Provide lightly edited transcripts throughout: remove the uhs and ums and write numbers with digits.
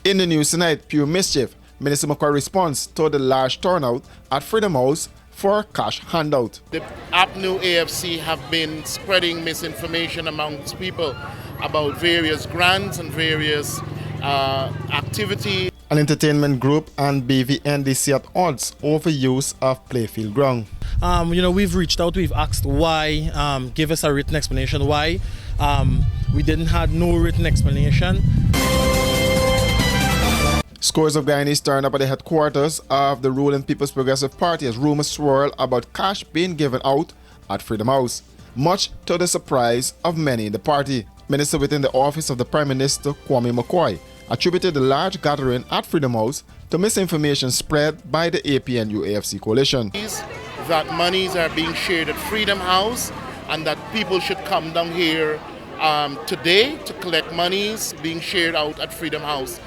In the news tonight, pure mischief. Minister McCoy responds to the large turnout at Freedom House for cash handout. The APNU AFC have been spreading misinformation amongst people about various grants and various activities. An entertainment group and BVNDC at odds over use of playfield ground. We've reached out, we've asked why, give us a written explanation why. We didn't have no written explanation. Scores of Guyanese turned up at the headquarters of the ruling People's Progressive Party as rumors swirl about cash being given out at Freedom House, much to the surprise of many in the party. Minister within the office of the Prime Minister, Kwame McCoy, attributed the large gathering at Freedom House to misinformation spread by the APNU-AFC coalition. That monies are being shared at Freedom House and that people should come down here today to collect monies being shared out at Freedom House.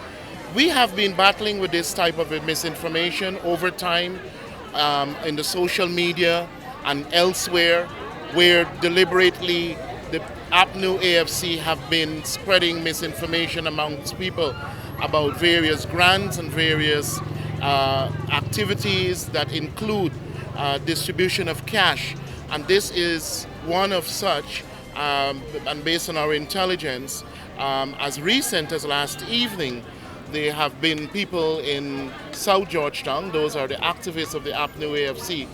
We have been battling with this type of misinformation over time in the social media and elsewhere, where deliberately the APNU AFC have been spreading misinformation amongst people about various grants and various activities that include distribution of cash. And this is one of such, and based on our intelligence, as recent as last evening, there have been people in South Georgetown, those are the activists of the APNU AFC,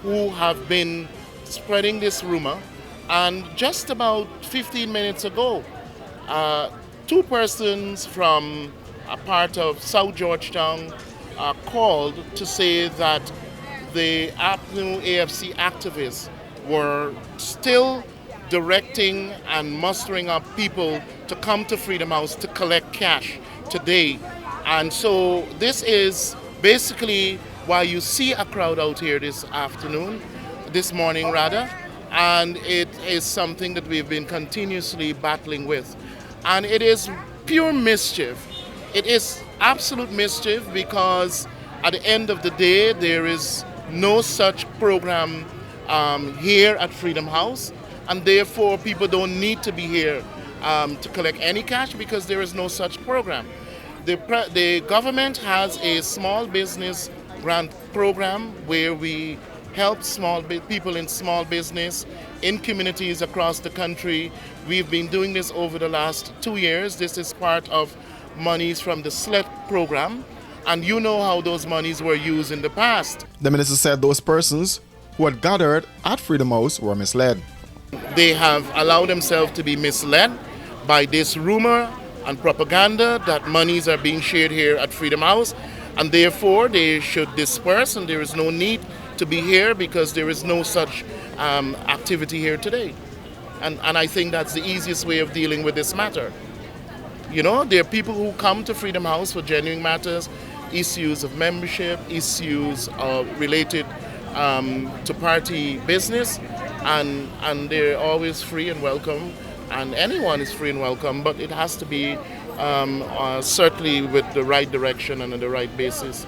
who have been spreading this rumor. And just about 15 minutes ago, two persons from a part of South Georgetown called to say that the APNU AFC activists were still directing and mustering up people to come to Freedom House to collect cash today. And so this is basically why you see a crowd out here this morning rather, and it is something that we've been continuously battling with. And it is pure mischief. It is absolute mischief because at the end of the day, there is no such program here at Freedom House, and therefore people don't need to be here to collect any cash because there is no such program. The government has a small business grant program where we help people in small business in communities across the country. We've been doing this over the last 2 years. This is part of monies from the SLET program, and you know how those monies were used in the past. The minister said those persons who had gathered at Freedom House were misled. They have allowed themselves to be misled by this rumor and propaganda that monies are being shared here at Freedom House, and therefore they should disperse, and there is no need to be here because there is no such activity here today. And I think that's the easiest way of dealing with this matter. You know, there are people who come to Freedom House for genuine matters, issues of membership, issues related to party business, and they're always free and welcome, and anyone is free and welcome, but it has to be certainly with the right direction and on the right basis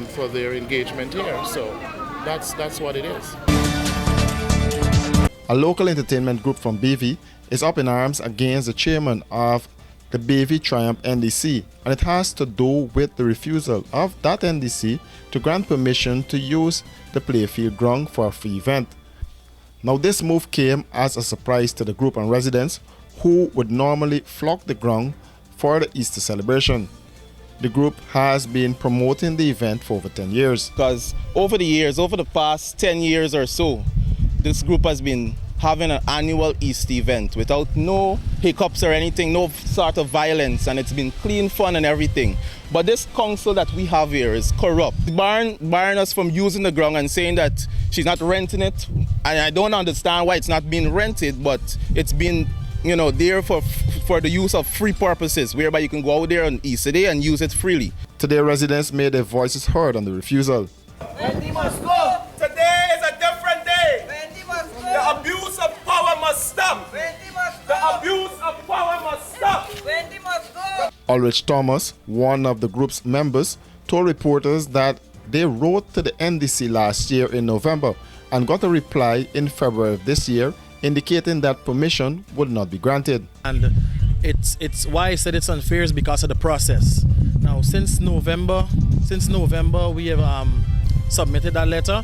for their engagement here. So that's what it is. A local entertainment group from BV is up in arms against the chairman of the BV Triumph NDC, and it has to do with the refusal of that NDC to grant permission to use the playfield ground for a free event. Now, this move came as a surprise to the group and residents who would normally flock the ground for the Easter celebration. The group has been promoting the event for over 10 years. Because over the past 10 years or so, this group has been having an annual Easter event without no hiccups or anything, no sort of violence, and it's been clean, fun and everything. But this council that we have here is corrupt. Barring us from using the ground and saying that she's not renting it, and I don't understand why it's not being rented, but it's been, there for the use of free purposes, whereby you can go out there on Easter Day and use it freely. Today, residents made their voices heard on the refusal. Wendy must go. Today is a different day. Wendy must go. The abuse of power must stop. Wendy must go. The abuse of power must stop. Wendy must go. Ulrich Thomas, one of the group's members, told reporters that they wrote to the NDC last year in November and got a reply in February of this year indicating that permission would not be granted. And it's why I said it's unfair is because of the process. Now, since November, we have submitted that letter,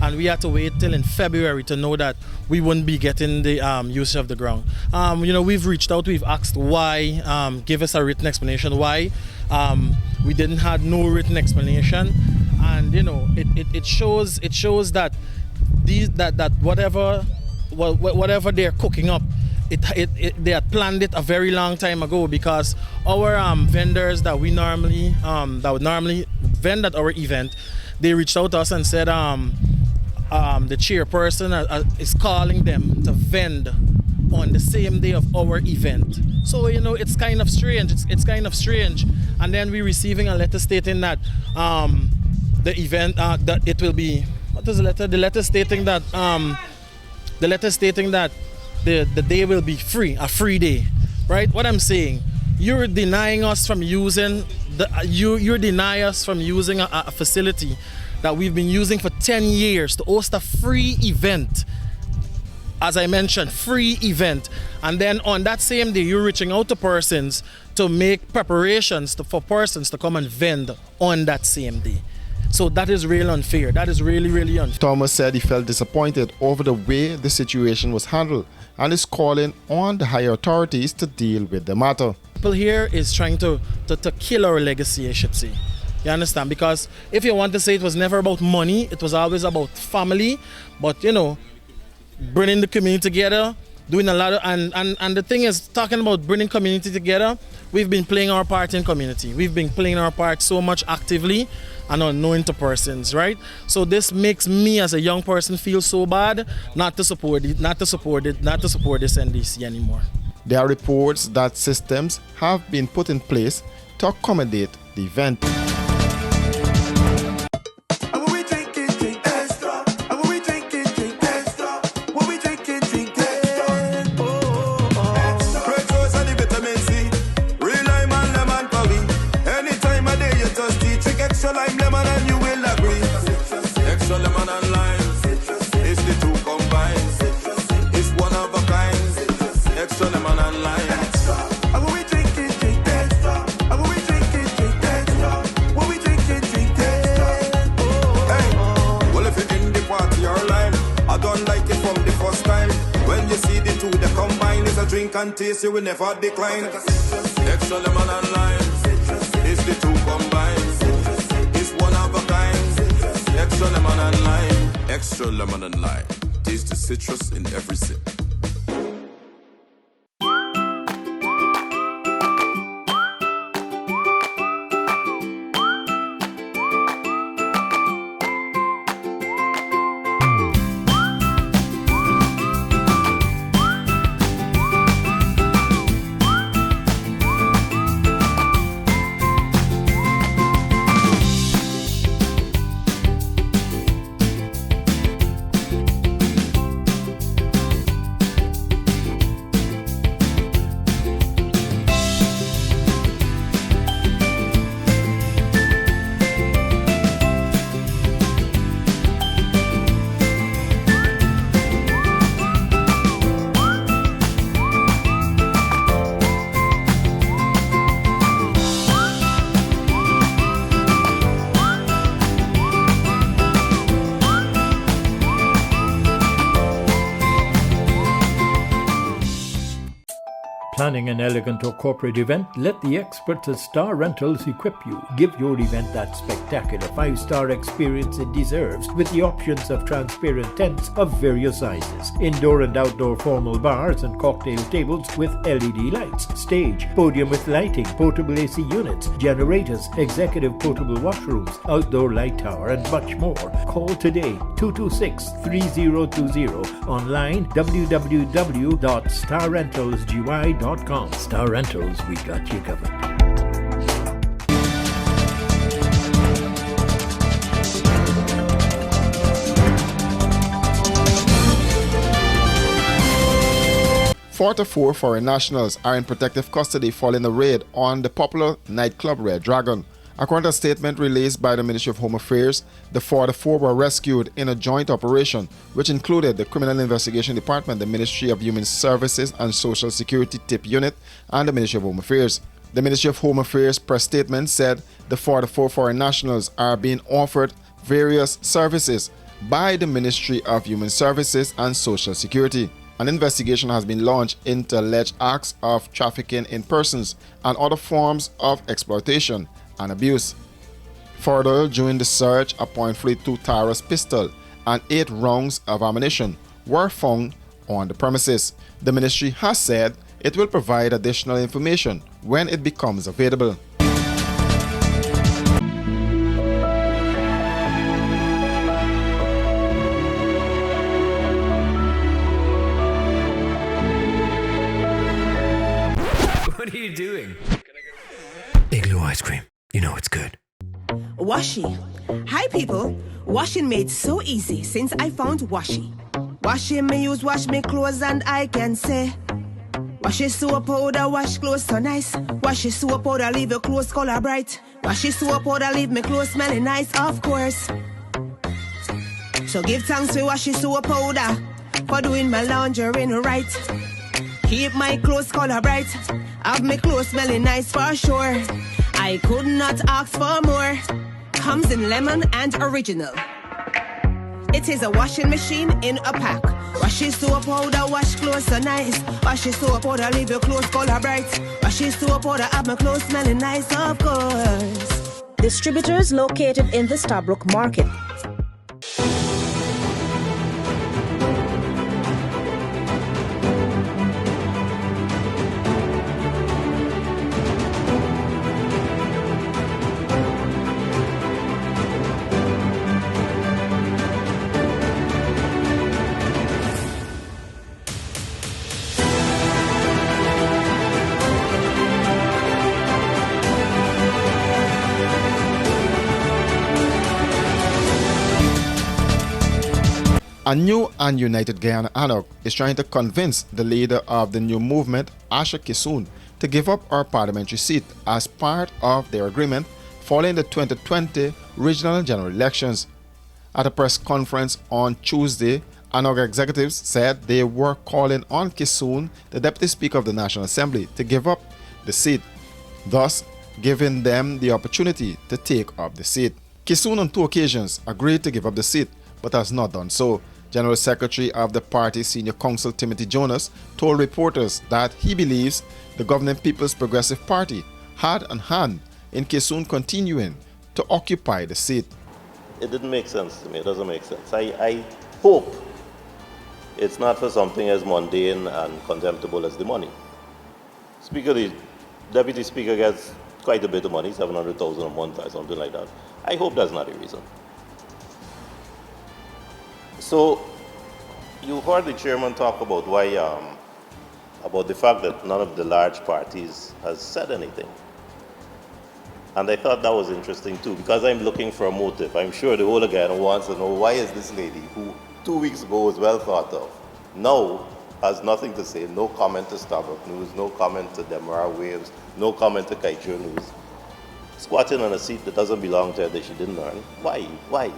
and we had to wait till in February to know that we wouldn't be getting the use of the ground. We've reached out, we've asked why, give us a written explanation why. We didn't have no written explanation, and it shows that whatever they're cooking up, they had planned it a very long time ago, because our vendors that would normally vend at our event, they reached out to us and said the chairperson is calling them to vend on the same day of our event. So it's kind of strange. It's kind of strange. And then we're receiving a letter stating that the event that it will be. What is the letter? The letter stating that the day will be free, a free day, right? What I'm saying, you're denying us from using you're denying us from using a facility that we've been using for 10 years to host a free event. As I mentioned, free event. And then on that same day, you're reaching out to persons to make preparations for persons to come and vend on that same day. So that is really unfair. That is really, really unfair. Thomas said he felt disappointed over the way the situation was handled and is calling on the higher authorities to deal with the matter. People here is trying to kill our legacy, I should say. You understand? Because if you want to say it was never about money, it was always about family. But bringing the community together, doing a lot of, and the thing is, talking about bringing community together, we've been playing our part in community. We've been playing our part so much actively and unknown to persons, right? So this makes me as a young person feel so bad not to support this NDC anymore. There are reports that systems have been put in place to accommodate the event. Extra lime, lemon, and you will agree. Extra lemon and lime, it's the two combined. It's one of a kind. Extra lemon and lime. Extra. And when we drink it, drink extra. And when we drink it, drink extra. When we drink it, drink extra. Hey, well if you're in the party or line, I don't like it from the first time. When you see the two, they combine. It's a drink and taste, you will never decline. Extra lemon and lime, it's the two combined. Extra lemon and lime. Extra lemon and lime. Taste the citrus in every sip. Planning an elegant or corporate event? Let the experts at Star Rentals equip you. Give your event that spectacular 5-star experience it deserves with the options of transparent tents of various sizes, indoor and outdoor formal bars and cocktail tables with LED lights, stage, podium with lighting, portable AC units, generators, executive portable washrooms, outdoor light tower and much more. Call today 226-3020. Online www.starrentalsgy.com. Star Rentals, we got you covered. Four foreign nationals are in protective custody following a raid on the popular nightclub Red Dragon. According to a statement released by the Ministry of Home Affairs, the 44 were rescued in a joint operation which included the Criminal Investigation Department, the Ministry of Human Services and Social Security TIP Unit, and the Ministry of Home Affairs. The Ministry of Home Affairs press statement said the 44 foreign nationals are being offered various services by the Ministry of Human Services and Social Security. An investigation has been launched into alleged acts of trafficking in persons and other forms of exploitation and abuse. Further, during the search, a .42 Taurus pistol and 8 rounds of ammunition were found on the premises. The ministry has said it will provide additional information when it becomes available. What are you doing? Igloo ice cream. You know it's good. Washi. Hi people. Washing made so easy since I found Washi. Washing me use wash me clothes and I can say Washi soap powder wash clothes so nice. Washi soap powder leave your clothes color bright. Washi soap powder leave me clothes smelling nice, of course. So give thanks to Washi soap powder for doing my laundry right. Keep my clothes color bright. Have my clothes smelling nice for sure. I could not ask for more. Comes in lemon and original. It is a washing machine in a pack. Washi soap powder wash clothes so nice. Washi soap powder leave your clothes color bright. Washi soap powder have my clothes smelling nice, of course. Distributors located in the Stabrook Market. A new and united Guyana ANOG is trying to convince the leader of the new movement, Asha Kissoon, to give up her parliamentary seat as part of their agreement following the 2020 regional general elections. At a press conference on Tuesday, ANOG executives said they were calling on Kissoon, the Deputy Speaker of the National Assembly, to give up the seat, thus giving them the opportunity to take up the seat. Kissoon on 2 occasions agreed to give up the seat, but has not done so. General Secretary of the party Senior Counsel Timothy Jonas told reporters that he believes the governing People's Progressive Party had a hand in Kissoon continuing to occupy the seat. It didn't make sense to me. It doesn't make sense. I hope it's not for something as mundane and contemptible as the money. The Deputy Speaker gets quite a bit of money, 700,000 a month or something like that. I hope that's not a reason. So, you heard the chairman talk about about the fact that none of the large parties has said anything. And I thought that was interesting too, because I'm looking for a motive. I'm sure the whole Guyana wants to know why is this lady, who 2 weeks ago was well thought of, now has nothing to say, no comment to Stabrook News, no comment to Demerara Waves, no comment to Kaieteur News, squatting on a seat that doesn't belong to her that she didn't earn. Why? Why?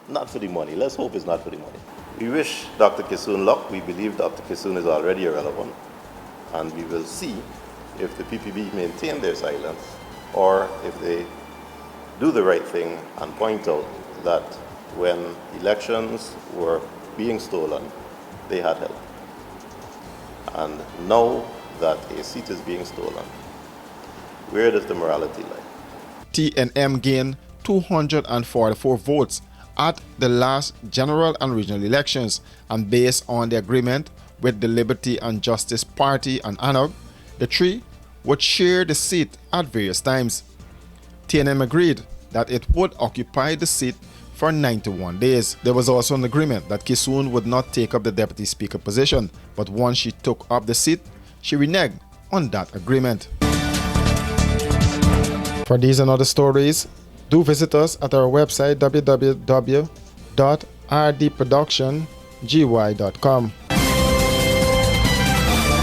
Not for the money. Let's hope it's not for the money. We wish Dr. Kissoon luck. We believe Dr. Kissoon is already irrelevant. And we will see if the PPB maintain their silence or if they do the right thing and point out that when elections were being stolen, they had help. And now that a seat is being stolen, where does the morality lie? TNM gained 244 votes at the last general and regional elections, and based on the agreement with the Liberty and Justice Party and ANOG, the three would share the seat at various times. TNM agreed that it would occupy the seat for 91 days. There was also an agreement that Kissoon would not take up the Deputy Speaker position, but once she took up the seat, she reneged on that agreement. For these and other stories, do visit us at our website www.rdproductiongy.com.